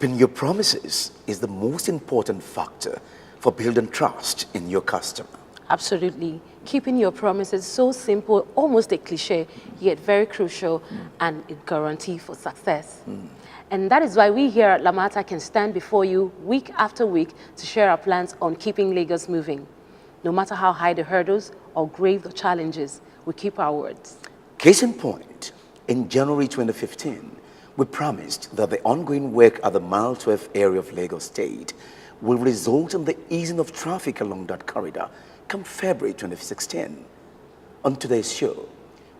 Keeping your promises is the most important factor for building trust in your customer. Absolutely. Keeping your promises so simple, almost a cliche, yet very crucial and a guarantee for success. And that is why we here at Lamata can stand before you week after week to share our plans on keeping Lagos moving. No matter how high the hurdles or grave the challenges, we keep our words. Case in point, in January 2015, we promised that the ongoing work at the Mile 12 area of Lagos State will result in the easing of traffic along that corridor come February 2016. On today's show,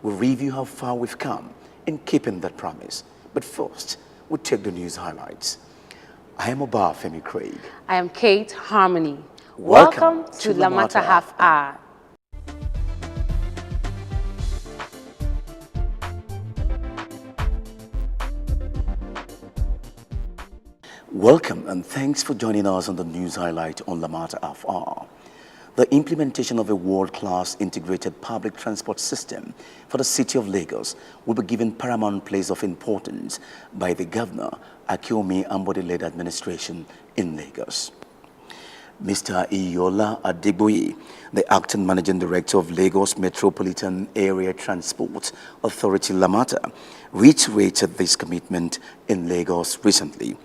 we'll review how far we've come in keeping that promise. But first, we'll take the news highlights. I am Obafemi Craig. I am Kate Harmony. Welcome to Lamata Half Hour. Welcome and thanks for joining us on the news highlight on Lamata Half Hour. The implementation of a world-class integrated public transport system for the city of Lagos will be given paramount place of importance by the Governor, Akiomi Ambode-led administration in Lagos. Mr. Iyola Adegboye, the acting managing director of Lagos Metropolitan Area Transport Authority Lamata, reiterated this commitment in Lagos recently.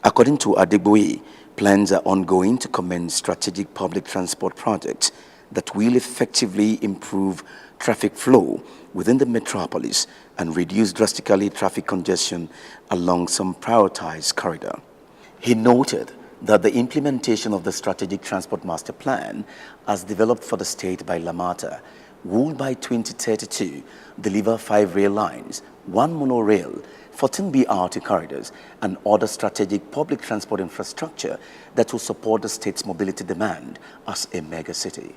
According to Adegboye, plans are ongoing to commence strategic public transport projects that will effectively improve traffic flow within the metropolis and reduce drastically traffic congestion along some prioritized corridor. He noted that the implementation of the Strategic Transport Master Plan, as developed for the state by Lamata, will by 2032 deliver 5 rail lines, 1 monorail, 14 BRT corridors, and other strategic public transport infrastructure that will support the state's mobility demand as a megacity.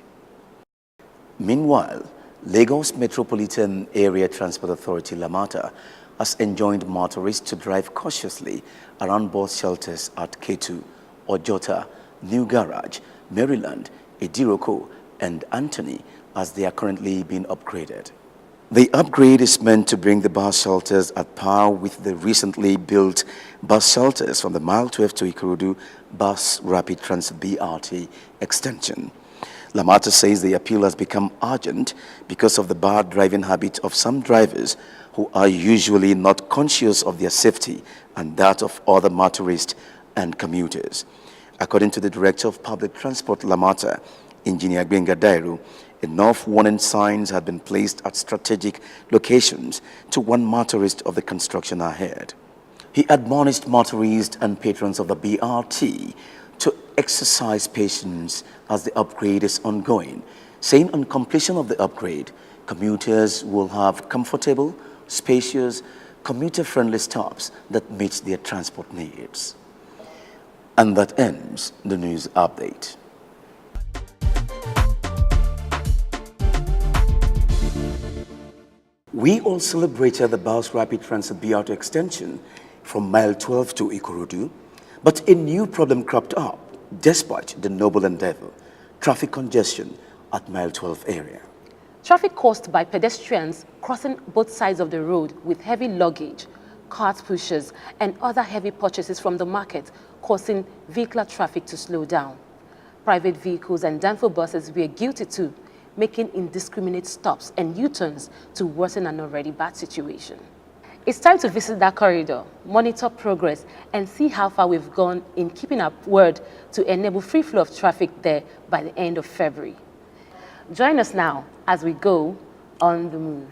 Meanwhile, Lagos Metropolitan Area Transport Authority Lamata has enjoined motorists to drive cautiously around bus shelters at K2, Ojota, New Garage, Maryland, Ediroko, and Anthony as they are currently being upgraded. The upgrade is meant to bring the bus shelters at par with the recently built bus shelters from the Mile 12 to Ikorodu Bus Rapid Transit BRT extension. Lamata says the appeal has become urgent because of the bad driving habit of some drivers who are usually not conscious of their safety and that of other motorists and commuters. According to the Director of Public Transport Lamata, Engineer Gbenga Dairu, enough warning signs had been placed at strategic locations to warn motorists of the construction ahead. He admonished motorists and patrons of the BRT to exercise patience as the upgrade is ongoing, saying on completion of the upgrade, commuters will have comfortable, spacious, commuter-friendly stops that meet their transport needs. And that ends the news update. We all celebrated the Bus Rapid Transit BRT extension from Mile 12 to Ikorodu, but a new problem cropped up despite the noble endeavor: traffic congestion at Mile 12 area. Traffic caused by pedestrians crossing both sides of the road with heavy luggage, cart pushers, and other heavy purchases from the market, causing vehicular traffic to slow down. Private vehicles and danfo buses were guilty too, making indiscriminate stops and U-turns to worsen an already bad situation. It's time to visit that corridor, monitor progress, and see how far we've gone in keeping our word to enable free flow of traffic there by the end of February. Join us now as we go on the move.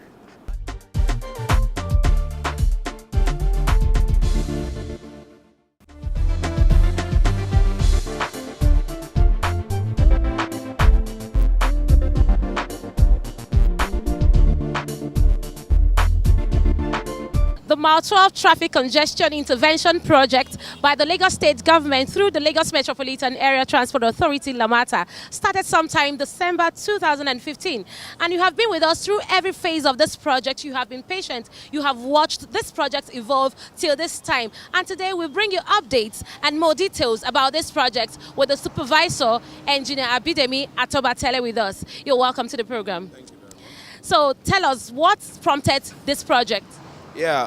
The Mile 12 Traffic Congestion Intervention Project by the Lagos State Government through the Lagos Metropolitan Area Transport Authority Lamata started sometime December 2015. And you have been with us through every phase of this project. You have been patient. You have watched this project evolve till this time. And today we bring you updates and more details about this project with the supervisor, Engineer Abidemi Atobatele, with us. You're welcome to the program. Thank you very much. So tell us, what prompted this project? Yeah,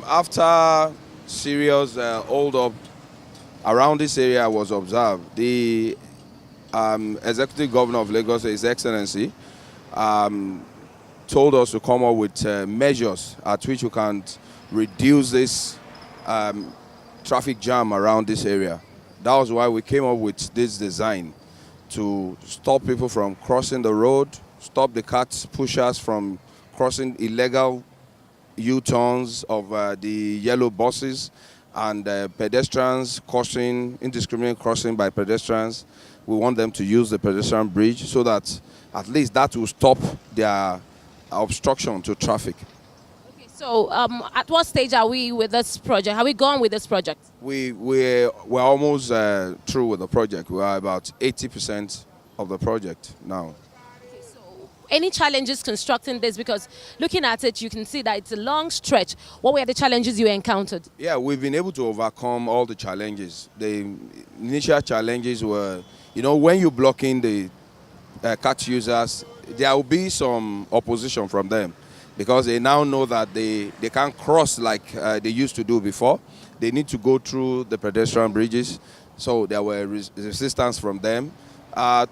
after serious hold-up around this area was observed. The Executive Governor of Lagos, His Excellency, told us to come up with measures at which we can reduce this traffic jam around this area. That was why we came up with this design to stop people from crossing the road, stop the cart pushers from crossing illegal U-turns of the yellow buses, and pedestrians crossing, indiscriminate crossing by pedestrians. We want them to use the pedestrian bridge so that at least that will stop their obstruction to traffic. Okay, so at what stage are we with this project? Have we gone with this project? We're almost through with the project. We are about 80% of the project now. Okay, so any challenges constructing this? Because looking at it, you can see that it's a long stretch. What were the challenges you encountered? Yeah, we've been able to overcome all the challenges. The initial challenges were, when you're blocking the cart users, there will be some opposition from them because they now know that they can't cross like they used to do before. They need to go through the pedestrian bridges, so there were resistance from them.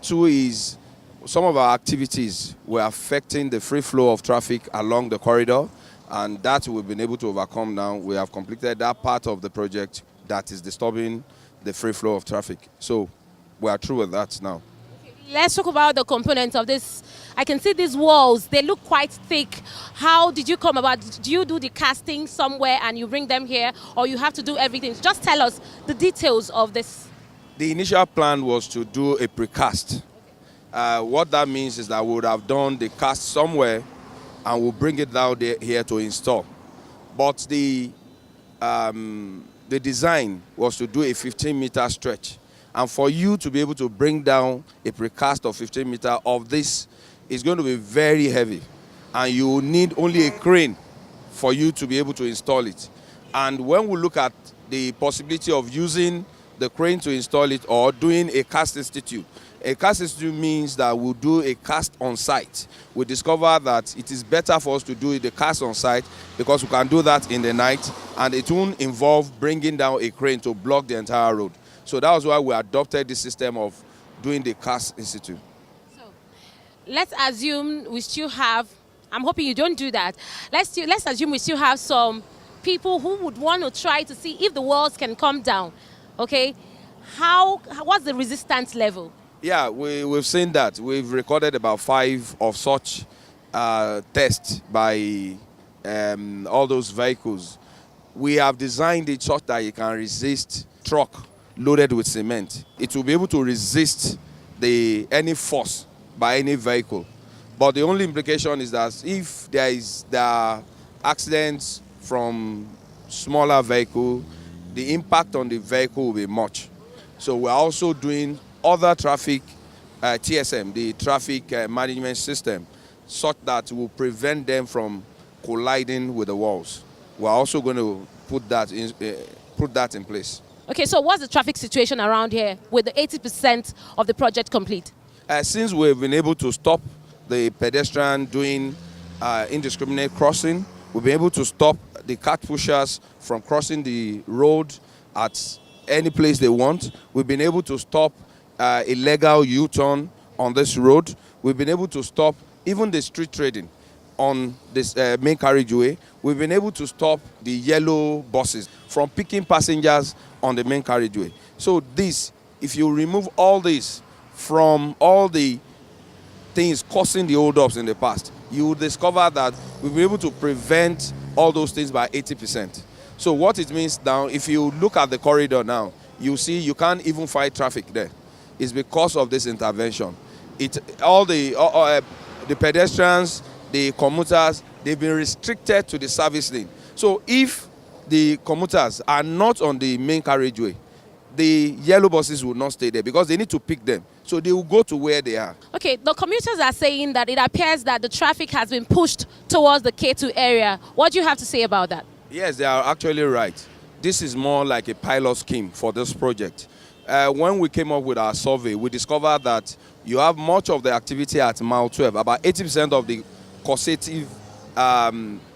Two is some of our activities were affecting the free flow of traffic along the corridor, and that we've been able to overcome now. We have completed that part of the project that is disturbing the free flow of traffic. So we are through with that now. Let's talk about the components of this. I can see these walls, they look quite thick. How did you come about? Do you do the casting somewhere and you bring them here, or you have to do everything? Just tell us the details of this. The initial plan was to do a precast. What that means is that we would have done the cast somewhere and we'll bring it down here to install. But the design was to do a 15-meter stretch. And for you to be able to bring down a precast of 15 meters of this is going to be very heavy. And you will need only a crane for you to be able to install it. And when we look at the possibility of using the crane to install it or doing a cast institute means that we'll do a cast on site. We discover that it is better for us to do the cast on site because we can do that in the night and it won't involve bringing down a crane to block the entire road. So that was why we adopted the system of doing the cast institute. So let's assume we still have, I'm hoping you don't do that. Let's assume we still have some people who would want to try to see if the walls can come down. Okay, what's the resistance level? Yeah, we've seen that. We've recorded about 5 of such tests by all those vehicles. We have designed it such that it can resist truck loaded with cement. It will be able to resist any force by any vehicle. But the only implication is that if there are accidents from smaller vehicle, the impact on the vehicle will be much. So we're also doing other traffic TSM, the traffic management system, such that will prevent them from colliding with the walls. We're also going to put that in place. Okay, so what's the traffic situation around here with the 80% of the project complete? Since we've been able to stop the pedestrian doing indiscriminate crossing, we've been able to stop the cart pushers from crossing the road at any place they want. We've been able to stop illegal U-turn on this road. We've been able to stop even the street trading on this main carriageway. We've been able to stop the yellow buses from picking passengers on the main carriageway. So this, if you remove all this from all the things causing the hold-ups in the past, you will discover that we've been able to prevent all those things by 80%. So what it means now, if you look at the corridor now, you see you can't even fight traffic there. It's because of this intervention. All the pedestrians, the commuters, they've been restricted to the service lane. So if the commuters are not on the main carriageway, the yellow buses will not stay there because they need to pick them. So they will go to where they are. Okay, the commuters are saying that it appears that the traffic has been pushed towards the K2 area. What do you have to say about that? Yes, they are actually right. This is more like a pilot scheme for this project. When we came up with our survey, we discovered that you have much of the activity at mile 12. About 80% of the causative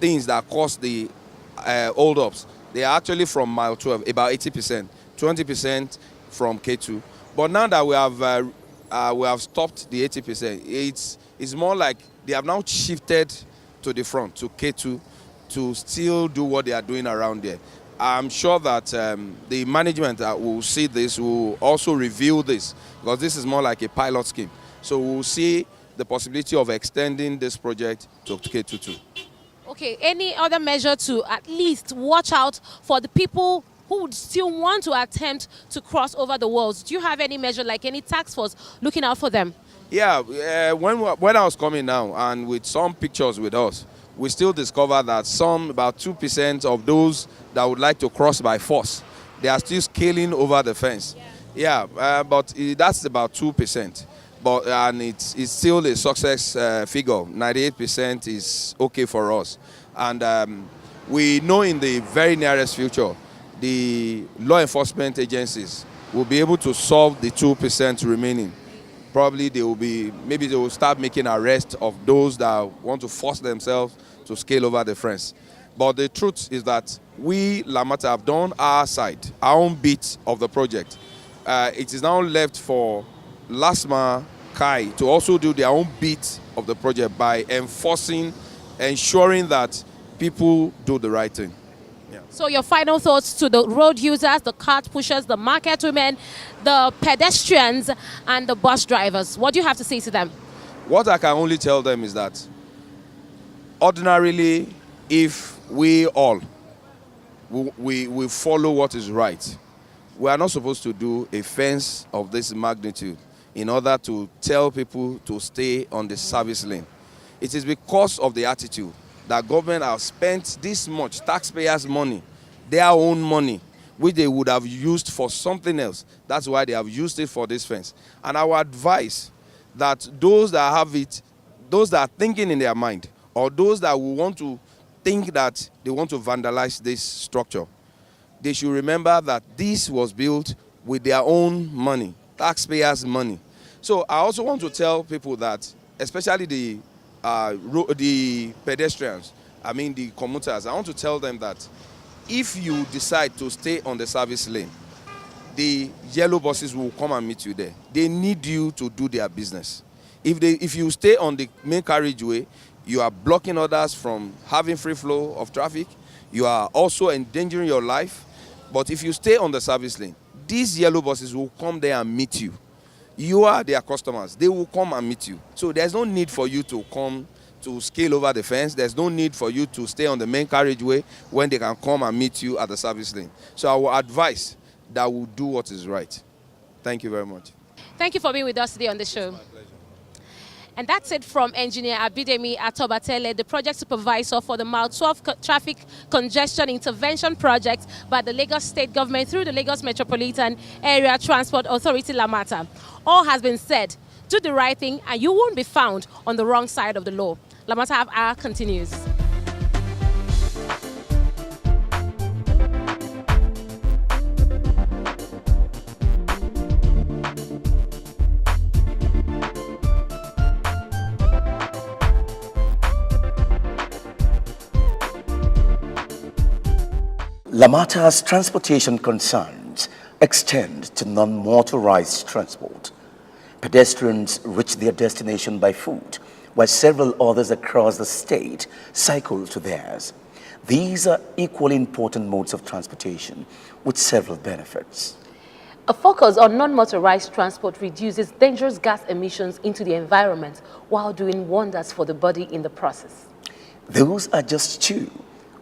things that cause the hold-ups, they are actually from mile 12, about 80%. 20% from K2. But now that we have stopped the 80%, it's more like they have now shifted to the front, to K2, to still do what they are doing around there. I'm sure that the management that will see this will also review this, because this is more like a pilot scheme. So we'll see the possibility of extending this project to K2 too. Okay, any other measure to at least watch out for the people who would still want to attempt to cross over the walls? Do you have any measure, like any task force looking out for them? Yeah, when I was coming now and with some pictures with us, we still discovered that about 2% of those that would like to cross by force, they are still scaling over the fence. Yeah, but that's about 2%. And it's still a success figure. 98% is okay for us. And we know in the very nearest future, the law enforcement agencies will be able to solve the 2% remaining. Probably maybe they will start making arrests of those that want to force themselves to scale over the fence. But the truth is that we, Lamata, have done our side, our own bit of the project. It is now left for LASMA, Kai to also do their own bit of the project by ensuring that people do the right thing. Yeah. So your final thoughts to the road users, the cart pushers, the market women, the pedestrians, and the bus drivers. What do you have to say to them? What I can only tell them is that ordinarily, if we all we follow what is right, we are not supposed to do a fence of this magnitude in order to tell people to stay on the service lane. It is because of the attitude that government has spent this much taxpayers' money, their own money, which they would have used for something else. That's why they have used it for this fence. And I would advise that those that have it, those that are thinking in their mind, or those that will want to think that they want to vandalize this structure, they should remember that this was built with their own money, taxpayers' money. So I also want to tell people that, especially the pedestrians, the commuters, I want to tell them that if you decide to stay on the service lane, the yellow buses will come and meet you there. They need you to do their business. If you stay on the main carriageway, you are blocking others from having free flow of traffic. You are also endangering your life. But if you stay on the service lane, these yellow buses will come there and meet you. You are their customers. They will come and meet you. So there's no need for you to come to scale over the fence. There's no need for you to stay on the main carriageway when they can come and meet you at the service lane. So I will advise that we'll do what is right. Thank you very much. Thank you for being with us today on the show. My pleasure. And that's it from Engineer Abidemi Atobatele, the project supervisor for the Mile 12 Traffic Congestion Intervention Project by the Lagos State Government through the Lagos Metropolitan Area Transport Authority, Lamata. All has been said. Do the right thing and you won't be found on the wrong side of the law. Lamata Half Hour continues. Lamata's transportation concerns extend to non-motorized transport. Pedestrians reach their destination by foot, while several others across the state cycle to theirs. These are equally important modes of transportation with several benefits. A focus on non-motorized transport reduces dangerous gas emissions into the environment while doing wonders for the body in the process. Those are just two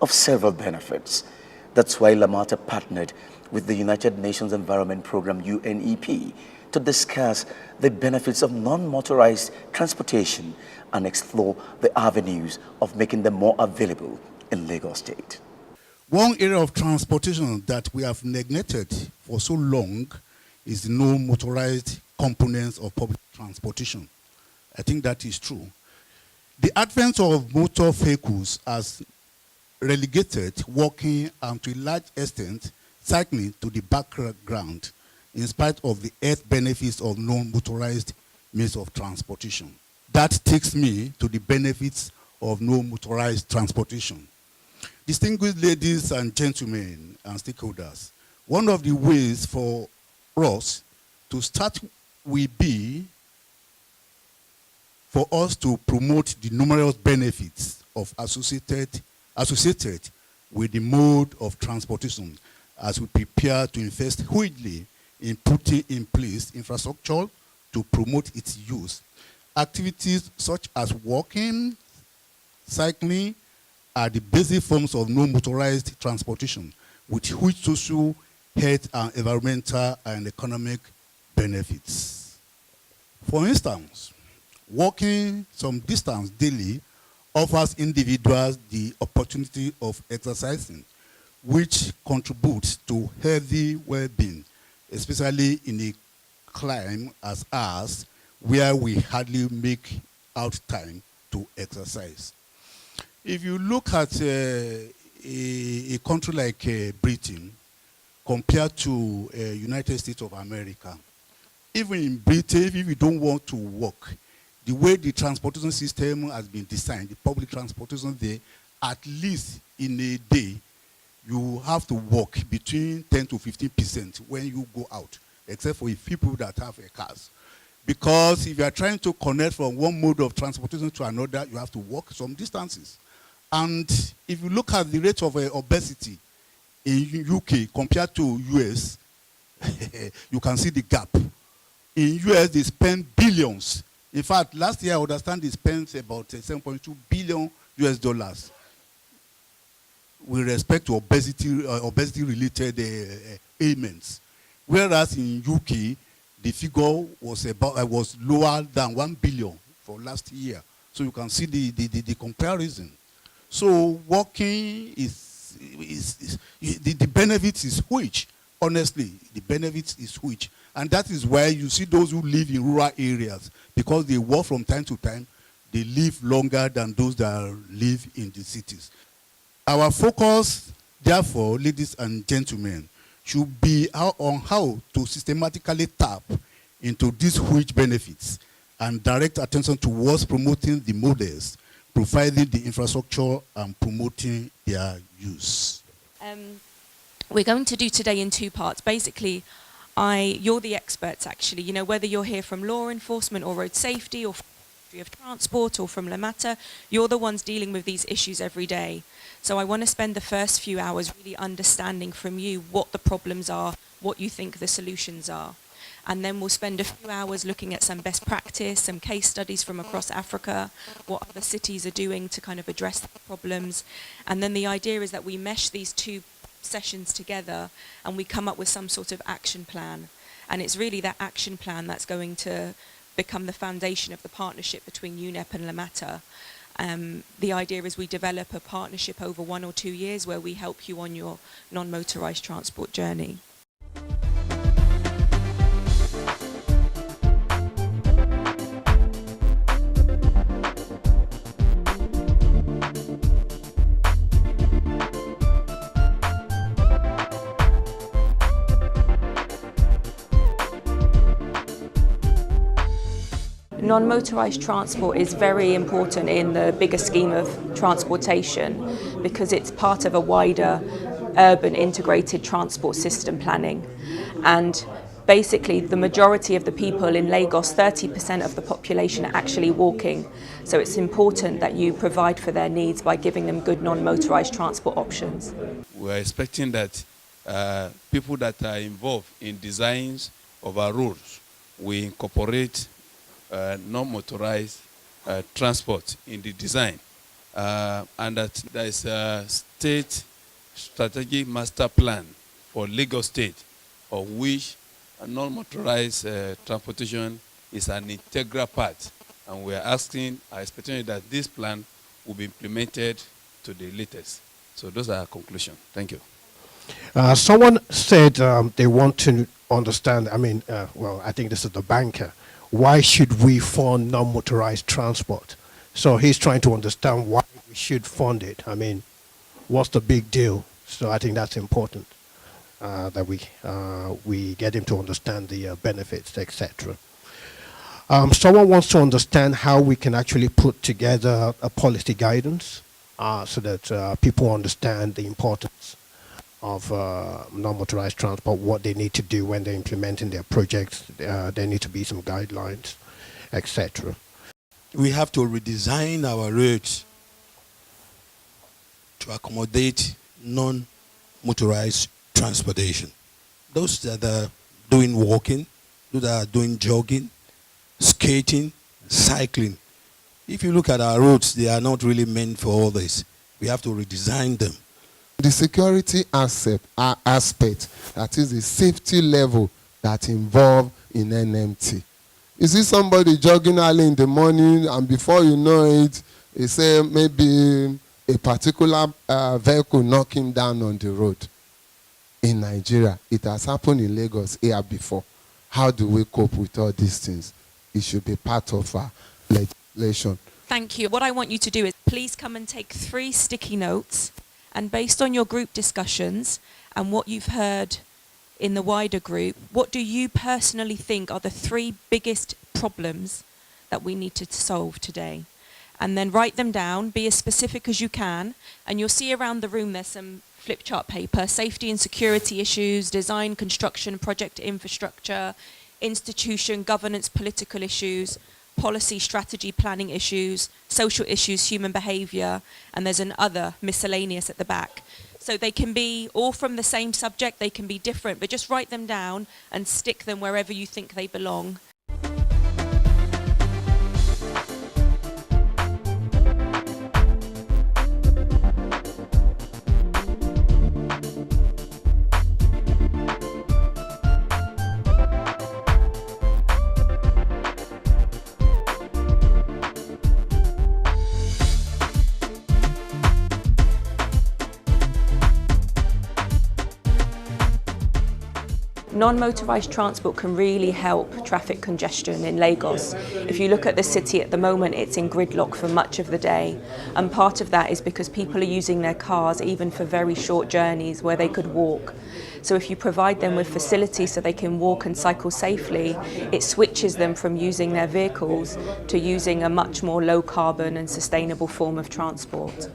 of several benefits. That's why Lamata partnered with the United Nations Environment Program, UNEP, to discuss the benefits of non-motorized transportation and explore the avenues of making them more available in Lagos State. One area of transportation that we have neglected for so long is the non-motorized components of public transportation. I think that is true. The advent of motor vehicles has relegated walking and to a large extent cycling to the background in spite of the health benefits of non-motorized means of transportation. That takes me to the benefits of non-motorized transportation. Distinguished ladies and gentlemen and stakeholders, One of the ways for us to start will be for us to promote the numerous benefits of associated with the mode of transportation as we prepare to invest hugely in putting in place infrastructure to promote its use. Activities such as walking, cycling are the basic forms of non-motorized transportation with huge social, health, and environmental and economic benefits. For instance, walking some distance daily offers individuals the opportunity of exercising, which contributes to healthy well-being, especially in a climate as ours, where we hardly make out time to exercise. If you look at a country like Britain, compared to United States of America, even in Britain, if you don't want to walk, the way the transportation system has been designed, the public transportation there, at least in a day, you have to walk between 10 to 15% when you go out, except for people that have cars. Because if you are trying to connect from one mode of transportation to another, you have to walk some distances. And if you look at the rate of obesity in UK compared to US, you can see the gap. In US, they spend billions. In fact, last year, I understand they spent about 7.2 billion US dollars with respect to obesity-related ailments. Whereas in UK, the figure was lower than 1 billion for last year. So you can see the comparison. So walking the benefits is huge. Honestly, the benefits is huge. And that is why you see those who live in rural areas, because they walk from time to time, they live longer than those that live in the cities. Our focus, therefore, ladies and gentlemen, should be on how to systematically tap into these huge benefits and direct attention towards promoting the models, providing the infrastructure, and promoting their use. We're going to do today in two parts. Basically, you're the experts, actually. You know, whether you're here from law enforcement or road safety or of transport or from Lamata, you're the ones dealing with these issues every day. So I want to spend the first few hours really understanding from you what the problems are, what you think the solutions are. And then we'll spend a few hours looking at some best practice, some case studies from across Africa, what other cities are doing to kind of address the problems. And then the idea is that we mesh these two sessions together and we come up with some sort of action plan. And it's really that action plan that's going to become the foundation of the partnership between UNEP and Lamata. The idea is we develop a partnership over 1 or 2 years where we help you on your non-motorized transport journey. Non-motorised transport is very important in the bigger scheme of transportation because it's part of a wider urban integrated transport system planning. And basically the majority of the people in Lagos, 30% of the population, are actually walking. So it's important that you provide for their needs by giving them good non-motorised transport options. We're expecting that people that are involved in designs of our roads will incorporate non-motorized transport in the design, and that there is a state strategic master plan for Lagos State, of which non-motorized transportation is an integral part, and we are expecting that this plan will be implemented to the latest. So those are our conclusions. Thank you. Someone said they want to understand, well, I think this is the banker, why should we fund non-motorized transport? So he's trying to understand why we should fund it. I mean, what's the big deal? So I think that's important, that we get him to understand the benefits, etc. Someone wants to understand how we can actually put together a policy guidance so that people understand the importance of non-motorized transport, what they need to do when they're implementing their projects. There need to be some guidelines, etc. We have to redesign our roads to accommodate non-motorized transportation. Those that are doing walking, those that are doing jogging, skating, cycling. If you look at our roads, they are not really meant for all this. We have to redesign them. The security aspect, that is the safety level that involved in NMT. You see somebody jogging early in the morning, and before you know it, you say maybe a particular vehicle knock him down on the road. In Nigeria, it has happened in Lagos here before. How do we cope with all these things? It should be part of our legislation. Thank you. What I want you to do is please come and take 3 sticky notes, and based on your group discussions and what you've heard in the wider group, what do you personally think are the 3 biggest problems that we need to solve today? And then write them down, be as specific as you can, and you'll see around the room there's some flip chart paper: safety and security issues, design, construction, project infrastructure, institution, governance, political issues, policy, strategy, planning issues, social issues, human behaviour, and there's an other miscellaneous at the back. So they can be all from the same subject, they can be different, but just write them down and stick them wherever you think they belong. Non-motorised transport can really help traffic congestion in Lagos. If you look at the city at the moment, it's in gridlock for much of the day, and part of that is because people are using their cars even for very short journeys where they could walk. So if you provide them with facilities so they can walk and cycle safely, it switches them from using their vehicles to using a much more low carbon and sustainable form of transport.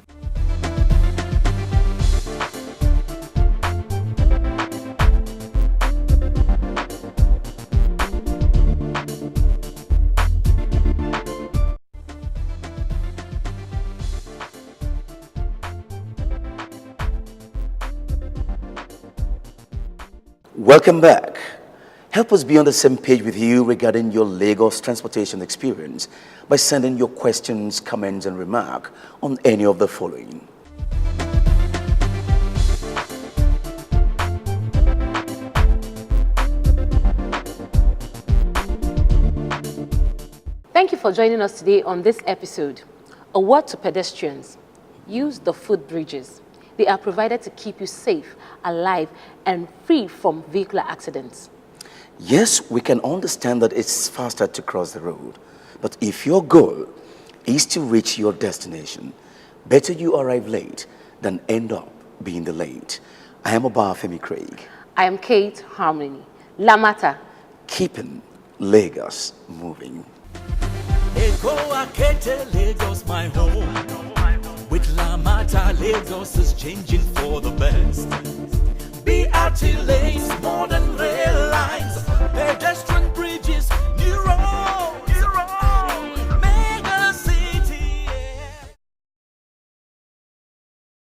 Welcome back. Help us be on the same page with you regarding your Lagos transportation experience by sending your questions, comments, and remarks on any of the following. Thank you for joining us today on this episode. A word to pedestrians: use the footbridges. They are provided to keep you safe, alive, and free from vehicular accidents. Yes, we can understand that it's faster to cross the road, but if your goal is to reach your destination, better you arrive late than end up being delayed. I am Obafemi Craig. I am Kate Harmony. Lamata. Keeping Lagos moving. Eko Akete, Lagos, my home. With Lamata, Lagos is changing for the best. BRT lanes, modern rail